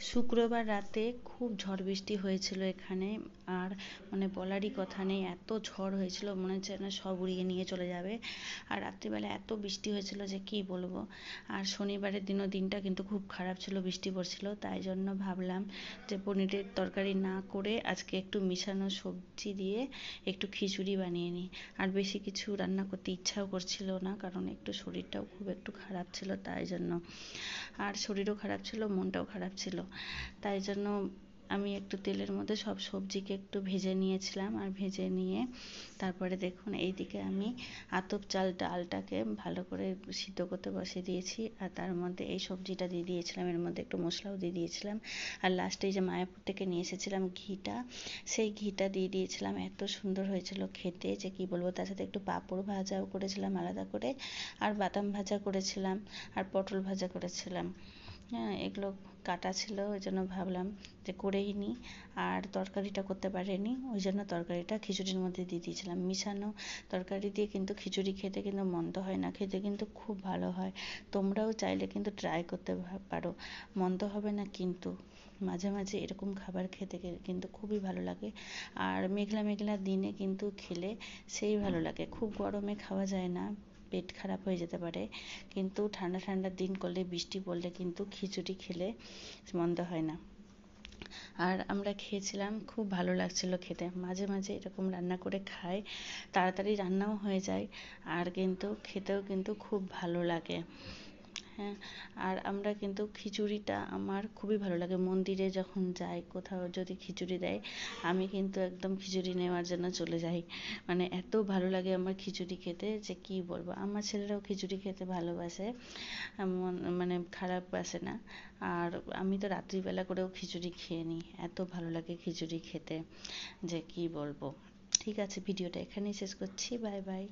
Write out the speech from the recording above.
শুক্রবার রাতে খুব ঝড় বৃষ্টি হয়েছিল এখানে। আর মানে বলারই কথা নেই, এত ঝড় হয়েছিল মনে হচ্ছে না সব উড়িয়ে নিয়ে চলে যাবে। আর রাত্রিবেলা এত বৃষ্টি হয়েছিল যে কি বলবো। আর শনিবারের দিনটা কিন্তু খুব খারাপ ছিল, বৃষ্টি পড়ছিল, তাই জন্য ভাবলাম যে পনিরের তরকারি না করে আজকে একটু মিশানো সবজি দিয়ে একটু খিচুড়ি বানিয়ে নিই। আর বেশি কিছু রান্না করতে ইচ্ছাও করছিল না, কারণ একটু শরীরটাও খুব একটু খারাপ ছিল, তাই জন্য। আর শরীরও খারাপ ছিল, মনটাও খারাপ ছিল, তাই জন্য আমি একটু তেলের মধ্যে সব সবজিকে একটু ভেজে নিয়েছিলাম। আর ভেজে নিয়ে তারপরে দেখুন এইদিকে আমি আতপ চাল ডালটাকে ভালো করে সিদ্ধ করতে বসিয়ে দিয়েছি। আর তার মধ্যে এই সবজিটা দিয়ে দিয়েছিলাম, এর মধ্যে একটু মশলাও দিয়ে দিয়েছিলাম। আর লাস্টে এই যে মায়াপুর থেকে নিয়ে এসেছিলাম ঘিটা, সেই ঘিটা দিয়ে দিয়েছিলাম। এত সুন্দর হয়েছিল খেতে যে কি বলবো। তার সাথে একটু পাঁপড় ভাজাও করেছিলাম আলাদা করে, আর বাদাম ভাজা করেছিলাম, আর পটল ভাজা করেছিলাম। হ্যাঁ, এগুলো কাটা ছিল, ওই জন্য ভাবলাম যে করেই নিই। আর তরকারিটা করতে পারিনি, ওই জন্য তরকারিটা খিচুড়ির মধ্যে দিয়ে দিয়েছিলাম। মিশানো তরকারি দিয়ে কিন্তু খিচুড়ি খেতে কিন্তু মন্দ হয় না, খেতে কিন্তু খুব ভালো হয়। তোমরাও চাইলে কিন্তু ট্রাই করতে পারো, মন্দ হবে না কিন্তু। মাঝে মাঝে এরকম খাবার খেতে কিন্তু খুবই ভালো লাগে। আর মেঘলা মেঘলা দিনে কিন্তু খেলে সেই ভালো লাগে, খুব গরমে খাওয়া যায় না, পেট খারাপ হয়ে যেতে পারে। কিন্তু ঠান্ডা ঠান্ডা দিন করলে, বৃষ্টি পড়লে কিন্তু খিচুড়ি খেলে মন্দ হয় না। আর আমরা খেয়েছিলাম, খুব ভালো লাগছিল খেতে। মাঝে মাঝে এরকম রান্না করে খাই, তাড়াতাড়ি রান্নাও হয়ে যায়, আর কিন্তু খেতেও কিন্তু খুব ভালো লাগে। হ্যাঁ, আর আমরা কিন্তু খিচুড়িটা আমার খুবই ভালো লাগে। মন্দিরে যখন যাই, কোথাও যদি খিচুড়ি দেয়, আমি কিন্তু একদম খিচুড়ি নেওয়ার জন্য চলে যাই। মানে এত ভালো লাগে আমার খিচুড়ি খেতে যে কি বলবো। আমার ছেলেরাও খিচুড়ি খেতে ভালোবাসে, মানে খারাপ বাসে না। আর আমি তো রাত্রিবেলা করেও খিচুড়ি খেয়ে নিই, এত ভালো লাগে খিচুড়ি খেতে যে কি বলবো। ঠিক আছে, ভিডিওটা এখানেই শেষ করছি, বাই বাই।